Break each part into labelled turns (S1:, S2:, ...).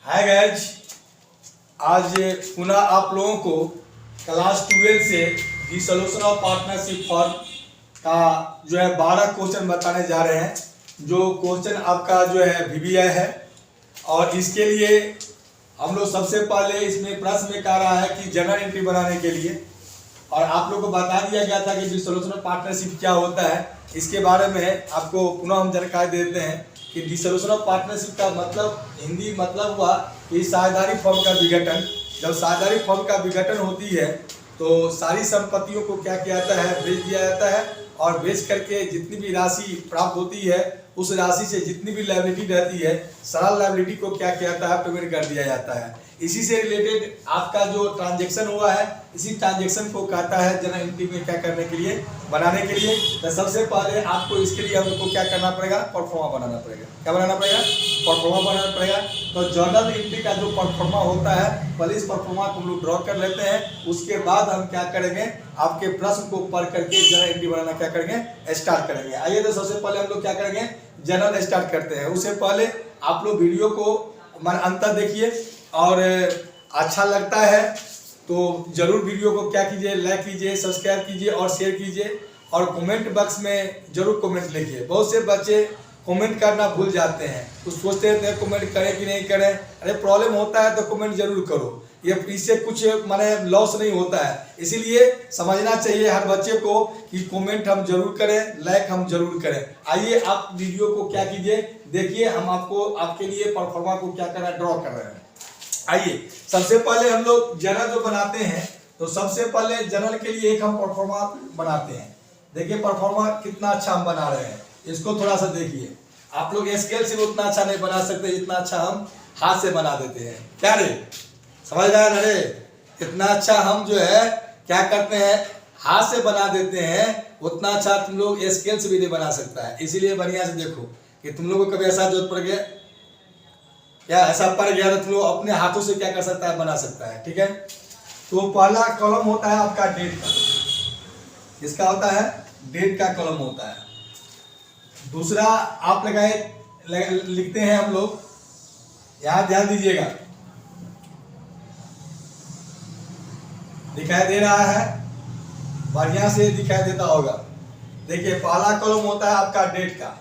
S1: Hi guys, आज पुनः आप लोगों को क्लास 12 से दी सॉल्यूशन ऑफ पार्टनरशिप फॉर्म का जो है 12 क्वेश्चन बताने जा रहे हैं। जो क्वेश्चन आपका जो है VBI है और इसके लिए हम लोग सबसे पहले इसमें प्रश्न में कह रहा है कि जनरल एंट्री बनाने के लिए, और आप लोग को बता दिया गया था कि डिसोल्यूशन ऑफ पार्टनरशिप क्या होता है। इसके बारे में आपको पुनः हम जानकारी देते हैं कि डिसोल्यूशन ऑफ पार्टनरशिप का मतलब हिंदी मतलब हुआ कि साझेदारी फर्म का विघटन। जब साझेदारी फर्म का विघटन होती है तो सारी संपत्तियों को क्या किया जाता है, बेच दिया जाता है, और बेच करके जितनी भी राशि प्राप्त होती है उस राशि से जितनी भी लायबिलिटी रहती है सारा लायबिलिटी को क्या किया जाता है, पेमेंट कर दिया जाता है। इसी से रिलेटेड आपका जो ट्रांजैक्शन हुआ है, इसी ट्रांजैक्शन को कहता है जनरल एंट्री में क्या करने के लिए, बनाने के लिए। तो सबसे पहले आपको इसके लिए हम लोग को क्या करना पड़ेगा, परफॉर्मा बनाना पड़ेगा। क्या बनाना पड़ेगा? परफॉर्मा बनाना पड़ेगा। तो जर्नल एंट्री का जो परफॉर्मा होता है, पहले इस परफॉर्मा को हम लोग ड्रॉ कर लेते हैं। उसके बाद हम क्या करेंगे, आपके प्रश्न को पढ़ करके जनरल एंट्री बनाना क्या करेंगे, स्टार्ट करेंगे। आइए तो सबसे पहले हम लोग क्या करेंगे, जनरल स्टार्ट करते हैं। उससे पहले आप लोग वीडियो को अंतर देखिए, और अच्छा लगता है तो जरूर वीडियो को क्या कीजिए, लाइक कीजिए, सब्सक्राइब कीजिए और शेयर कीजिए, और कमेंट बॉक्स में जरूर कमेंट लिखिए। बहुत से बच्चे कमेंट करना भूल जाते हैं, तो सोचते रहते हैं कमेंट करें कि नहीं करें। अरे प्रॉब्लम होता है तो कमेंट जरूर करो, ये इससे कुछ माने लॉस नहीं होता है। इसीलिए समझना चाहिए हर बच्चे को कि कमेंट हम जरूर करें, लाइक हम जरूर करें। आइए आप वीडियो को क्या कीजिए, देखिए, हम आपको आपके लिए परफॉर्मा को क्या कर रहे हैं, ड्रॉ कर रहे हैं। आइए सबसे पहले हम लोग जनरल जो बनाते हैं, तो सबसे पहले जनरल के लिए एक हम परफॉर्मा बनाते हैं। देखिए परफॉर्मा कितना अच्छा हम बना रहे हैं, इसको थोड़ा सा देखिए। आप लोग स्केल से उतना अच्छा नहीं बना सकते जितना अच्छा हम हाथ से बना देते हैं। क्या रे, समझ रहे हैं? अरे इतना अच्छा हम जो है क्या करते हैं, हाथ से बना देते हैं, उतना अच्छा तुम लोग स्केल से भी नहीं बना सकता है। इसीलिए बढ़िया से देखो कि तुम लोग को कभी ऐसा जरूरत पड़ गया, या ऐसा पड़ गया तो तुम लोग अपने हाथों से क्या कर सकता है, बना सकता है। ठीक है, तो पहला कॉलम होता है आपका डेट का, इसका होता है डेट का कॉलम होता है। दूसरा आप लिखते हैं हम लोग, यहां ध्यान दीजिएगा, दिखाई दे रहा है, बढ़िया से दिखाई देता होगा। देखिए पहला कॉलम होता है आपका डेट का,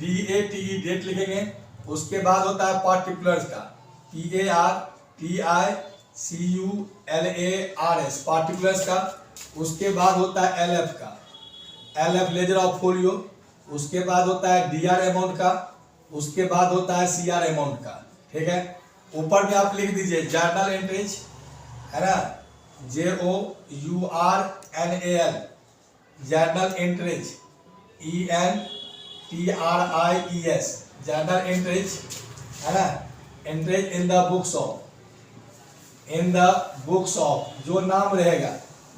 S1: DATE डेट लिखेंगे। उसके बाद होता है पार्टिकुलर्स का, PARTICULARS पार्टिकुलर्स का। उसके बाद होता है LF का, LF लेजर ऑफ फोलियो। उसके बाद होता है DR अमाउंट का। उसके बाद होता है CR अमाउंट का। ठीक है, ऊपर में आप लिख दीजिए जर्नल एंट्रीज, है ना, JOURNAL journal entries, ENTRIES journal entries, है ना, entries in the books of, in the books of जो नाम रहेगा,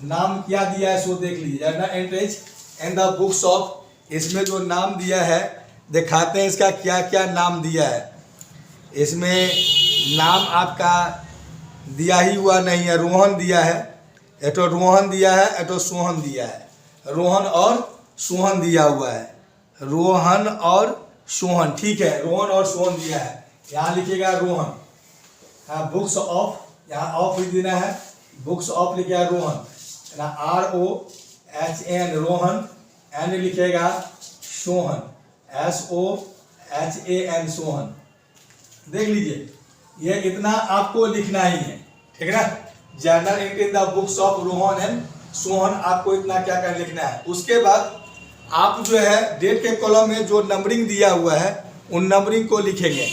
S1: नाम क्या दिया है सो देख लीजिए। Journal entries in the books of, इसमें जो नाम दिया है दिखाते हैं इसका क्या क्या नाम दिया है। इसमें नाम आपका दिया ही हुआ नहीं है, रोहन दिया है, एटो रोहन दिया है, एटो सोहन दिया है। रोहन और सोहन दिया हुआ है, रोहन और सोहन। ठीक है, रोहन और सोहन दिया है, यहाँ लिखिएगा रोहन। हाँ, बुक्स ऑफ, यहाँ ऑफ लिख देना है, बुक्स ऑफ लिखिएगा रोहन, ना ROHN रोहन, एन लिखिएगा सोहन, SOHAN सोहन। देख लीजिए, ये इतना आपको लिखना ही है, ठीक है ना। Journal entry in the books of Rohan and Sohan, आपको इतना क्या कर लिखना है। उसके बाद आप जो है डेट के कॉलम में जो नंबरिंग दिया हुआ है उन नंबरिंग को लिखेंगे।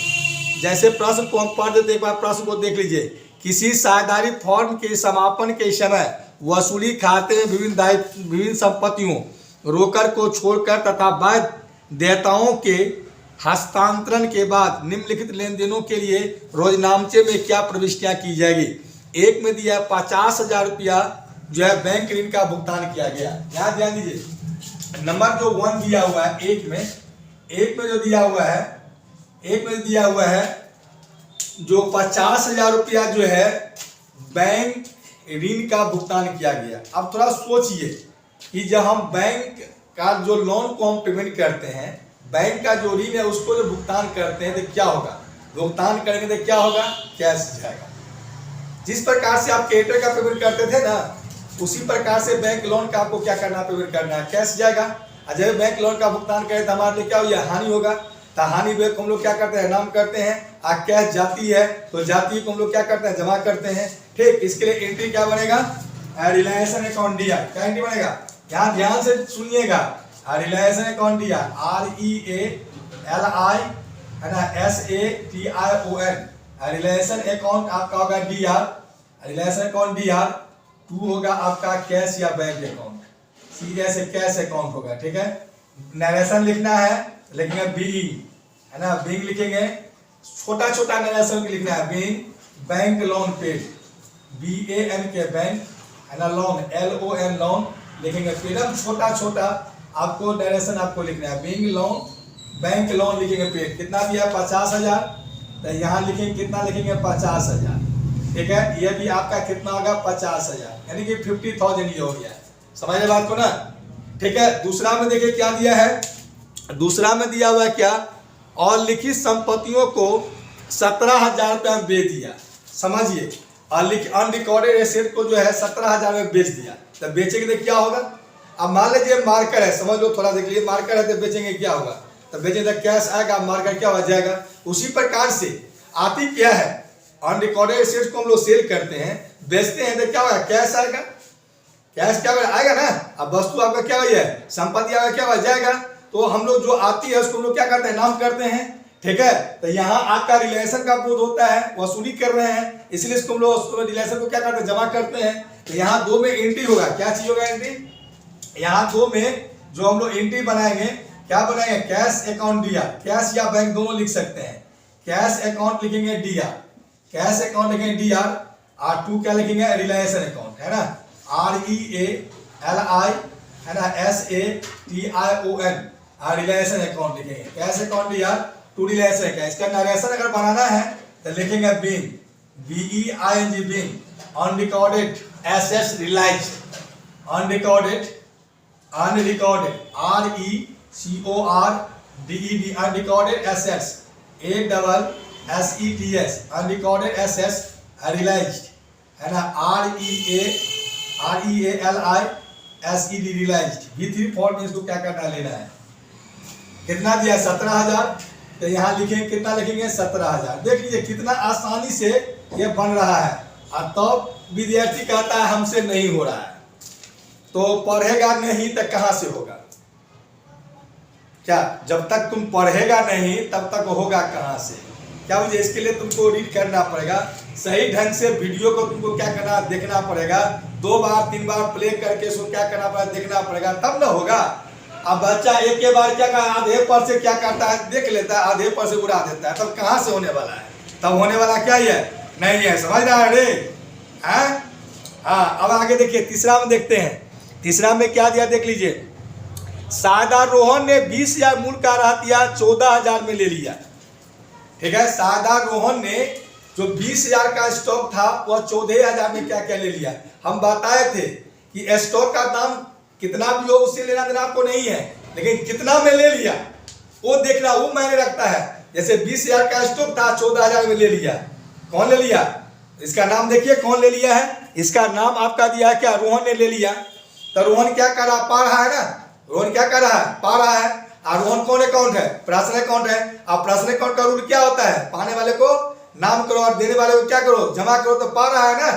S1: जैसे प्रश्न को हम पढ़ देते, एक बार प्रश्न को देख लीजिए। किसी साझेदारी फॉर्म के समापन के समय वसूली खाते में विभिन्न संपत्तियों, रोकड़ को छोड़कर तथा बाध्य देयताओं के हस्तांतरण के बाद निम्नलिखित लेन देनों के लिए रोजनामचे में क्या प्रविष्टियां की जाएगी। एक में दिया 50,000 रुपया जो है बैंक ऋण का भुगतान किया गया। यहाँ ध्यान दीजिए, नंबर जो 1 दिया हुआ है, एक में जो दिया हुआ है, एक में दिया हुआ है जो 50,000 रुपया जो है बैंक ऋण का भुगतान किया गया। अब थोड़ा सोचिए कि जब हम बैंक का जो लोन को हम पेमेंट करते हैं, बैंक का जो ऋण है उसको जो भुगतान करते हैं, तो क्या होगा। भुगतान करेंगे तो क्या होगा, कैश जाएगा। जिस प्रकार से आप क्रेडिटर का पेमेंट करते थे ना, उसी प्रकार से बैंक लोन का आपको क्या करना, पेमेंट करना है, कैश जाएगा। और जब बैंक लोन का भुगतान करें तो हमारे लिए क्या हुआ, हानि होगा। तो हानि को हम लोग क्या करते हैं, नाम करते हैं। कैश जाती है तो जाती को हम लोग क्या करते हैं, जमा करते हैं। ठीक, इसके लिए एंट्री क्या बनेगा, रिलायंस अकाउंट दिया। क्या एंट्री बनेगा, यहाँ ध्यान से सुनिएगा, रिलायंस अकाउंट दिया, REALI है ना, SATION। रिलायंस अकाउंट आपका होगा DR, रिलायंस अकाउंट DR। 2 होगा आपका कैश या bank account, CS cash account होगा। ठीक है, नरेशन लिखना है, लिखेंगे BE है ना, बिंग लिखेंगे, छोटा छोटा नरेशन लिखना है, being bank loan paid, BAN के बैंक है ना, लोन LON लोन लिखेंगे, एकदम छोटा छोटा आपको डायरेक्शन आपको लिखना है, बिंग लोन बैंक लोन लिखेंगे पेड। कितना दिया, 50,000। तो यहाँ लिखेंगे कितना, लिखेंगे 50,000। ठीक है, ये भी आपका कितना होगा, 50,000, यानी कि 50,000 ये हो गया। समझ रहे बात को ना। ठीक है, दूसरा में देखिए क्या दिया है, दूसरा में दिया हुआ है क्या, और लिखित संपत्तियों को 17,000 रुपया में बेच दिया। समझिए, और अनरिकॉर्डेड एसेट को जो है 17,000 में बेच दिया। तो बेचेंगे तो क्या होगा, अब मान लीजिए मार्कर है, समझ लो, थोड़ा देख लीजिए, मार्कर है तो बेचेंगे क्या होगा, तो बेचेंगे तो कैश आएगा, मार्कर क्या हो जाएगा। उसी प्रकार से आती क्या है, अनरिकॉर्डेड एसेट्स को हम लोग सेल करते हैं, बेचते हैं तो क्या होगा, कैश आएगा। कैश क्या आएगा ना, अब वस्तु आपका क्या हुई है, संपत्ति आपका क्या हो जाएगा। तो हम लोग जो आती है उसको हम लोग क्या करते हैं, नाम करते हैं। ठीक है, तो यहाँ आपका रिलेशन का बोध होता है, वसूली कर रहे हैं, इसलिए इसको हम लोग रिलेशन को क्या करते हैं, जमा करते हैं। तो यहाँ 2 में एंट्री होगा, क्या चीज होगा एंट्री, यहाँ 2 में जो हम लोग एंट्री बनाएंगे, क्या बनाएंगे, कैश अकाउंट दिया, कैश या बैंक दोनों लिख सकते हैं। कैश अकाउंट लिखेंगे DR, कैश अकाउंट लिखेंगे DR, और 2 क्या लिखेंगे, रिलायंस अकाउंट है ना, REALI है ना, SATION, रिलायंस अकाउंट लिखेंगे, कैश अकाउंट DR, 2 रिलायंस अकाउंट। इसका नरेशन अगर बनाना है तो लिखेंगे being, BEING being, unrecorded assets realised, unrecorded RECORDED, unrecorded assets, ASSETS, unrecorded assets realised है ना, REALISED रिलाइज्ड। V3 फॉर्म में इसको क्या करना, लेना है। कितना दिया, 17,000। तो यहाँ लिखेंगे कितना, लिखेंगे 17,000। देख लीजिए कितना आसानी से ये बन रहा है। और तब विद्यार्थी कहता है हमसे नहीं हो रहा है, तो पढ़ेगा नहीं तो कहाँ से होगा, क्या, जब तक तुम पढ़ेगा नहीं तब तक होगा कहाँ से। क्या मुझे, इसके लिए तुमको रीड करना पड़ेगा, सही ढंग से वीडियो को तुमको क्या करना, देखना पड़ेगा, 2 बार 3 बार प्ले करके इसको क्या करना पड़ेगा, देखना पड़ेगा, तब ना होगा। अब बच्चा एक के बार क्या कहा, आधे पर से क्या करता है, देख लेता है, आधे पर से उड़ा देता है, तब कहाँ से होने वाला है, तब होने वाला क्या ही है, नहीं है। समझ रहा है रे, हाँ। अब आगे देखिए, तीसरा में देखते हैं। तीसरा में क्या दिया, देख लीजिए, सादा रोहन ने 20,000 मूल का रहतिया 14,000 में ले लिया। ठीक है, सादा रोहन ने जो 20,000 का स्टॉक था वह 14,000 में क्या क्या ले लिया। हम बताए थे कि स्टॉक का दाम कितना भी हो उससे लेना देना आपको नहीं है, लेकिन कितना में ले लिया वो देखना, वो मायने रखता है। जैसे 20,000 का स्टॉक था, 14,000 में ले लिया, कौन ले लिया, इसका नाम देखिए कौन ले लिया है। इसका नाम आपका दिया है क्या, रोहन ने ले लिया। तो रोहन क्या कर रहा, पा रहा है ना, रोहन क्या कर रहा है, पा रहा है। और रोहन कौन अकाउंट है, पर्सनल अकाउंट है। अब पर्सनल अकाउंट का रूल क्या होता है, पाने वाले को नाम करो और देने वाले को क्या करो, जमा करो, तो पा रहा है ना।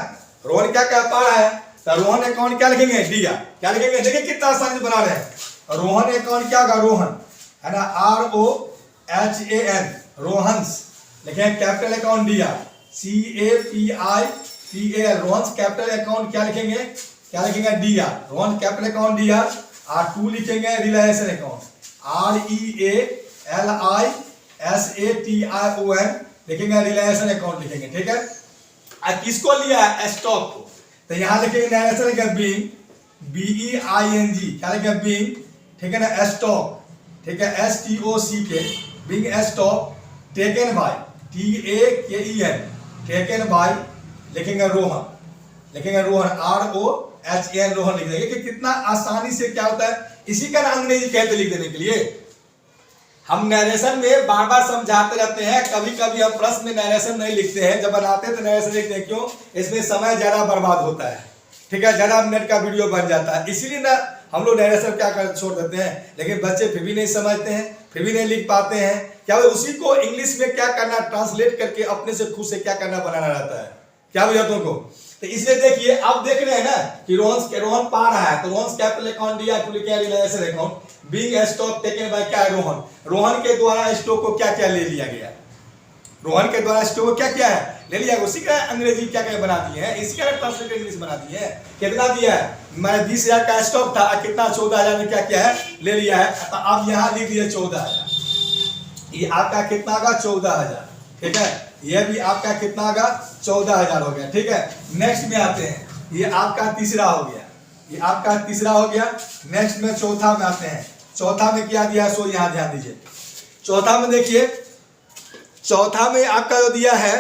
S1: रोहन क्या क्या पा रहा है, तो रोहन अकाउंट क्या लिखेंगे, DR, क्या लिखेंगे, देखिए कितना आसानी से बना रहे हैं। रोहन अकाउंट क्या होगा, रोहन है ना, ROHAN, रोहन्स लिखेंगे, capital account DR, CAPITAL, Rohan's capital account क्या लिखेंगे, क्या लिखेंगे, DR, Rohan capital account DR। और 2 लिखेंगे रिलायंस अकाउंट, REALISATION लिखेंगे, रिलायंस अकाउंट लिखेंगे। ठीक है, अब किसको लिया है, स्टॉक को, तो यहाँ लिखेंगे नरेशन बिंग, BEING, क्या लिखेंगे बिंग, ठीक है ना, स्टॉक, ठीक है, STOCK, being stock, taken by, TAKEN, taken by लिखेंगे रोहन, लिखेंगे रोहन, ROHAN, रोहन लिख देंगे कि कितना आसानी से क्या होता है। इसी का अंग्रेजी कहते लिख देने के लिए, हम नरेशन में बार बार समझाते रहते हैं, कभी कभी हम प्रश्न में नरेशन नहीं लिखते हैं, जब बनाते हैं तो नरेशन लिखते हैं। क्यों? इसमें समय ज्यादा बर्बाद होता है, ठीक है, ज्यादा मिनट का वीडियो बन जाता है, इसीलिए ना हम लोग नरेशन क्या कर छोड़ देते हैं। लेकिन बच्चे फिर भी नहीं समझते हैं, फिर भी नहीं लिख पाते हैं। क्या उसी को इंग्लिश में क्या करना, ट्रांसलेट करके अपने से खुद से क्या करना, बनाना रहता है। क्या बुझातों को? तो इसलिए देखिए, आप देख रहे हैं ना कि रोहन पा रहा है, तो रोहन कैपिटल अकाउंट दिया टू लिखा Reliance account being stock taken bye क्या है, रोहन के द्वारा स्टॉक को क्या क्या ले लिया गया, रोहन के द्वारा स्टॉक को क्या क्या है ले लिया। उसी का अंग्रेजी क्या क्या बना दिए हैं, इसी का ट्रांसलेट इंग्लिश बना दिए हैं। कितना दिया है, मैंने 20,000 का स्टॉक था, कितना 14,000 में क्या क्या है ले लिया है। तो अब यहाँ लिख दिए 14,000, ये आपका कितना होगा 14,000, ठीक है, ये भी आपका कितना होगा 14,000 हो गया, ठीक है। नेक्स्ट में आते हैं, ये आपका तीसरा हो गया, ये आपका तीसरा हो गया। नेक्स्ट में चौथा में आते हैं, चौथा में क्या दिया, सो यहाँ ध्यान दीजिए। चौथा में देखिए, चौथा में आपका जो दिया है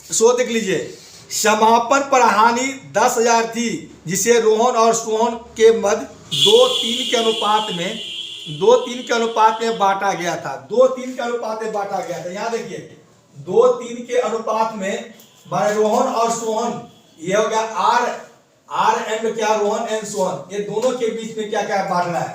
S1: सो देख लीजिए, समापन पर हानि 10,000 थी, जिसे रोहन और सोहन के मध्य 2-3 के अनुपात में 2-3 के अनुपात में बांटा गया था, 2-3 के अनुपात में बांटा गया था। यहाँ देखिए 2-3 के अनुपात में रोहन और सोहन, ये हो गया आर एंड क्या, रोहन एंड सोहन, ये दोनों के बीच में क्या क्या बांटना है,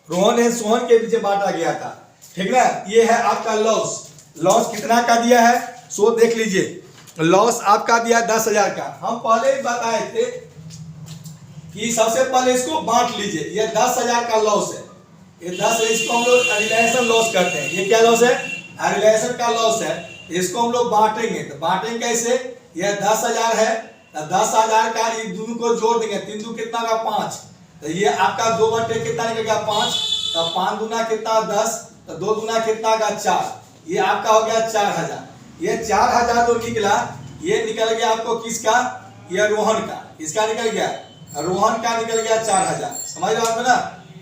S1: रोहन एंड सोहन के बीच बांटा गया था, ठीक ना। ये है आपका लॉस, लॉस कितना का दिया है सो देख लीजिए। लॉस आपका दिया 10,000 का। हम पहले ही बताए थे कि सबसे पहले इसको बांट लीजिए, ये 10,000 का लॉस है, ये 10, इसको हम लोग रिलेशन लॉस करते हैं। ये क्या लॉस है, रिलेशन का लॉस है, इसको हम लोग बांटेंगे। तो बांटेंगे कैसे, ये 10,000 है, 10,000 का ये दोनों को जोड़ देंगे, 3 दूनी कितना का 5, तो ये आपका 2 बटे कितना निकलेगा 5, तो 5 दूना कितना 10, तो 2 दूना कितना का 4, ये आपका हो गया 4,000। ये 4,000 जो निकला, ये निकल गया आपको किसका, ये रोहन का, इसका निकल गया, रोहन का निकल गया 4,000, समझ रहे हो ना।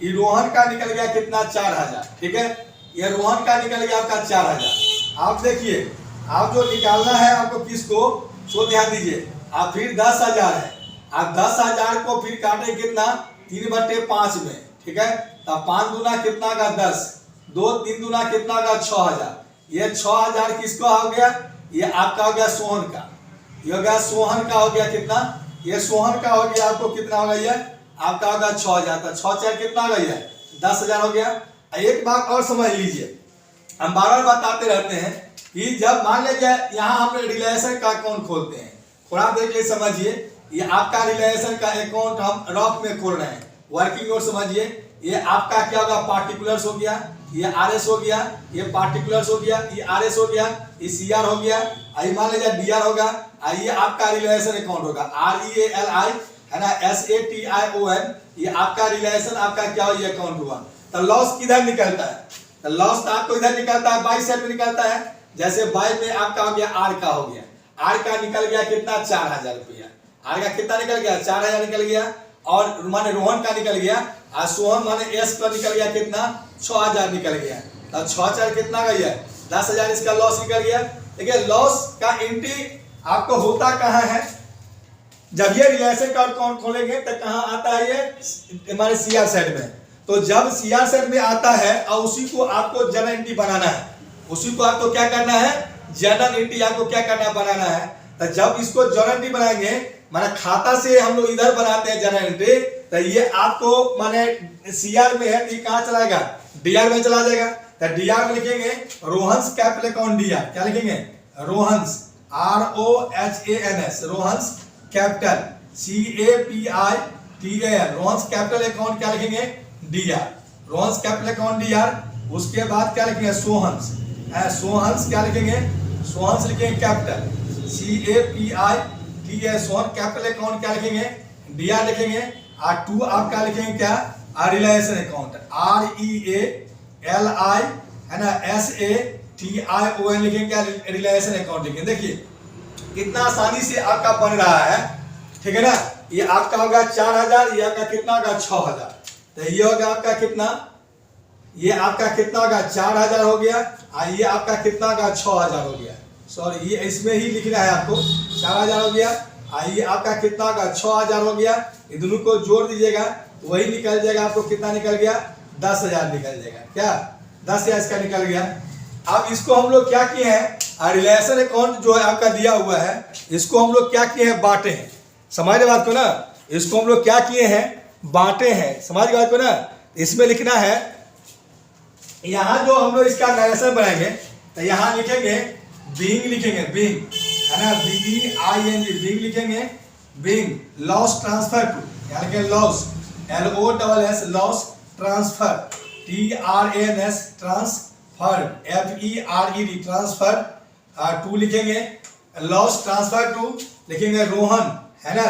S1: ये रोहन का निकल गया कितना 4,000, ठीक है, ये रोहन का निकल गया आपका 4,000। आप देखिए, आप जो निकालना है आपको किसको, सो ध्यान दीजिए। आप फिर 10,000 है, आप 10,000 को फिर काटे कितना 3/5 में, ठीक है, तो 5 दूना कितना का 10, 2 3 दूना कितना का 6,000, ये 6,000 किसका हो गया, ये आपका हो गया सोहन का, ये हो गया सोहन का हो गया कितना, ये सोहन का हो गया आपको कितना हो गया, ये आपका होगा 6,000, 6 कितना हो गया 10,000 हो गया। एक बात और समझ लीजिए, हम बार बार बताते रहते हैं कि जब मान लीजिए यहाँ हम रिलेशन का अकाउंट खोलते हैं, थोड़ा देख के समझिए, ये आपका रिलेशन का अकाउंट हम रफ में खोल रहे हैं, वर्किंग और समझिए। ये आपका क्या होगा, पार्टिकुलर्स हो गया, ये आरएस हो गया, ये पार्टिकुलर्स हो गया, ये आरएस हो गया, ये सीआर हो गया, आई मान लीजिए डीआर होगा, ये आपका रिलेशन अकाउंट होगा, REALI है ना, SATION, ये आपका रिलेशन आपका क्या हो, ये अकाउंट हुआ। तो लॉस किधर निकलता है, तो लॉस तो आपको इधर निकलता है, बाई साइड में निकलता है। जैसे बाई में आपका हो गया आर का, हो गया आर का निकल गया कितना 4,000 रुपया, आर का कितना निकल गया 4,000 निकल गया, और माने रोहन का निकल गया, और सोहन माने एस का निकल गया कितना 6,000 निकल गया। तो 6,000 कितना गया 10,000, इसका लॉस निकल गया। देखिए लॉस का एंट्री आपको होता कहाँ है, जब ये रिलेशन का अकाउंट खोलेंगे तो कहाँ आता है, ये हमारे सीआर साइड में। तो जब सीआर साइड में आता है और उसी को आपको जर्नल एंट्री बनाना है, उसी को आपको क्या करना है, जर्नल एंट्री आपको क्या करना बनाना है। तो जब इसको जर्नल एंट्री बनाएंगे, माने खाता से हम लोग इधर बनाते हैं जर्नल एंट्री, तो ये आपको माने सीआर में है तो ये कहाँ चला जाएगा, डीआर में चला जाएगा। तो डीआर में लिखेंगे रोहन्स कैपिटल अकाउंट डीआर, क्या लिखेंगे Rohan's ROHANS, Rohan's capital CAPITAL, Rohan's capital account क्या लिखेंगे DR, Rohan's capital account DR. उसके बाद क्या लिखेंगे सोहन्स, सोहन्स क्या लिखेंगे, सोहन्स लिखेंगे capital CAPITAL, Sohan capital account क्या लिखेंगे डीआर लिखेंगे। और 2 आप क्या लिखेंगे क्या, रिलेशन अकाउंट REALI है ना, SATION लिखेंगे क्या, रिलेशन अकाउंट लिखेंगे। देखिए कितना आसानी से आपका बन रहा है, ठीक है ना। ये आपका होगा 4,000, ये आपका कितना होगा 6,000, तो ये होगा आपका कितना, ये आपका कितना होगा 4,000 हो गया, और ये आपका कितना होगा 6,000 हो गया। सॉरी, ये इसमें ही लिखना है आपको, 4,000 हो गया, और ये आपका कितना होगा 6,000 हो गया। ये दोनों को जोड़ दीजिएगा, वही निकल जाएगा आपको कितना निकल गया 10,000 निकल जाएगा, क्या 10,000 इसका निकल गया। अब इसको हम लोग क्या किए हैं, रिलेशन अकाउंट जो है आपका दिया हुआ है, इसको हम लोग क्या किए हैं, बांटे हैं। समझ बात को ना, इसको हम लोग क्या किए हैं, बांटे हैं। समझ बात को ना। इसमें लिखना है, यहाँ जो हम लोग इसका नरेशन बनाएंगे तो यहाँ लिखेंगे बीइंग, लिखेंगे बीइंग, है ना, BEING, बीइंग लिखेंगे। बीइंग लॉस ट्रांसफर टू, यानी कि loss, LOSS loss transfer, TRANS transfer, FERED transfer, to लिखेंगे लॉस ट्रांसफर टू, लिखेंगे रोहन, है ना,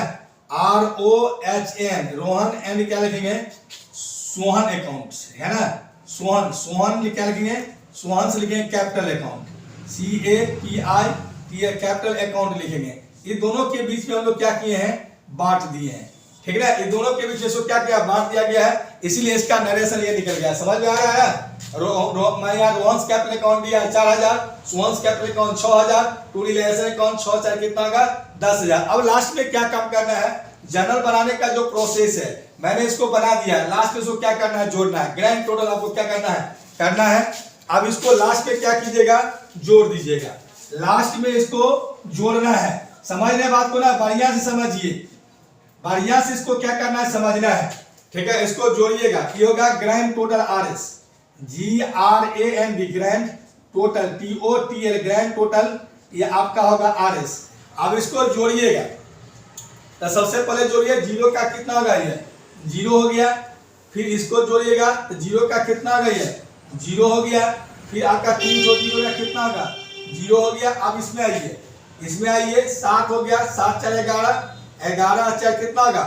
S1: ROHN रोहन, एंड क्या लिखेंगे, सोहन अकाउंट, है ना, सोहन, सोहन क्या लिखेंगे, सोहन से लिखेंगे capital account, CAPI capital account लिखेंगे। ये दोनों के बीच में हम लोग क्या किए हैं, बांट दिए हैं। ठीक है ना, ये दोनों के बीच में क्या किया, बांट दिया गया है, इसीलिए इसका नरेशन ये निकल गया। समझ में आ रहा है। मैं यहाँ रोहन कैपिटल अकाउंट दिया 4,000, Sohan capital account 6,000, to relation account 6,000 कितना होगा, 10,000। अब लास्ट में क्या काम करना है, जर्नल बनाने का जो प्रोसेस है मैंने इसको बना दिया है। लास्ट में इसको क्या करना है, जोड़ना है। ग्रैंड टोटल आपको क्या करना है। अब इसको लास्ट में क्या कीजिएगा, जोड़ दीजिएगा। लास्ट में इसको जोड़ना है। समझने बात को ना, बढ़िया से समझिए, बढ़िया से इसको क्या करना है, समझना है। ठीक है, इसको जोड़िएगा। ये होगा grand total RS, GRAND grand total, TOTL grand total, ये आपका होगा RS। अब इसको जोड़िएगा तो सबसे पहले जोड़िए, जीरो का कितना होगा, ये जीरो हो गया। फिर इसको जोड़िएगा तो जीरो का कितना होगा, ये जीरो हो गया। फिर आपका 3 का कितना होगा, जीरो हो गया। अब इसमें आइए, इसमें आइए, 7 हो गया, 7 4 11, 11 4 कितना होगा,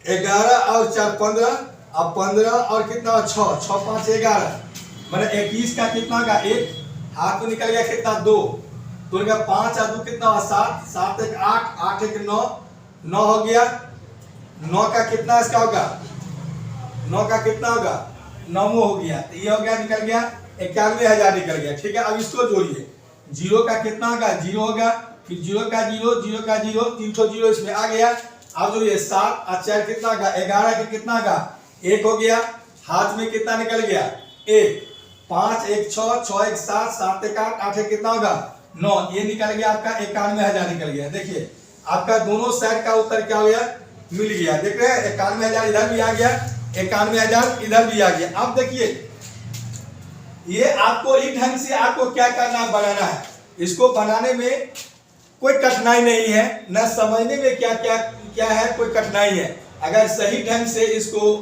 S1: 11 और 4 15, अब 15 और कितना, 6 6 5 11, मतलब 21 का कितना होगा, 1 हाथ में निकल गया, कितना 2, तो 5 और 2 कितना होगा, 7 7 1 8 8 1 9 9 हो गया। 9 का कितना इसका होगा, 9 का कितना होगा, 9 हो गया। तो ये हो गया, निकल गया 91,000 निकल गया। ठीक है, अब इसको जोड़िए, जीरो का कितना होगा, जीरो होगा। फिर जीरो का जीरो, जीरो का जीरो, 3 जीरो इसमें आ गया। अब जो ये 7 और 4 कितना होगा, 11 का कितना होगा, 1 हो गया। हाथ में कितना निकल गया, 1, 5 1 6 6 1 7 7 1 8 8 1 कितना होगा, 9, ये निकल गया आपका 91,000 निकल गया। देखिए आपका दोनों साइड का उत्तर क्या हो गया, मिल गया। देख रहे हैं, 91,000 इधर भी आ गया, 91,000 इधर भी आ गया। अब देखिए, ये आपको इस ढंग से आपको क्या करना है, बनाना है। इसको बनाने में कोई कठिनाई नहीं है, न समझने में क्या क्या क्या है, कोई कठिनाई है। अगर सही ढंग से इसको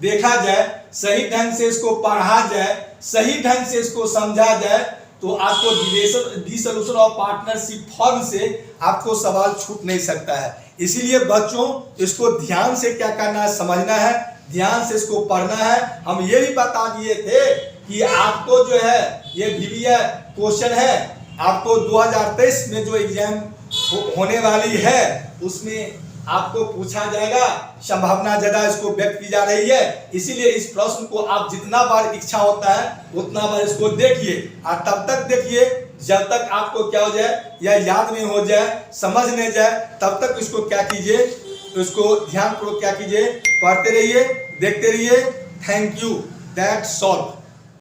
S1: देखा जाए, सही ढंग से इसको पढ़ा जाए, सही ढंग से इसको समझा जाए, तो आपको डिसोल्यूशन ऑफ पार्टनरशिप फॉर्म से आपको सवाल छूट नहीं सकता है। इसीलिए बच्चों, इसको ध्यान से क्या करना है, समझना है, ध्यान से इसको पढ़ना है। हम ये भी बता दिए थे कि आपको जो है ये VBA क्वेश्चन है, आपको 2023 में जो एग्जाम होने वाली है उसमें आपको पूछा जाएगा, संभावना ज्यादा इसको व्यक्त की जा रही है। इसीलिए इस प्रश्न को आप जितना बार इच्छा होता है उतना बार इसको देखिए, और तब तक देखिए जब तक आपको क्या हो जाए, या याद नहीं हो जाए, समझ नहीं जाए, तब तक इसको क्या कीजिए, इसको ध्यान पूर्वक क्या कीजिए, पढ़ते रहिए, देखते रहिए। Thank you, that's all.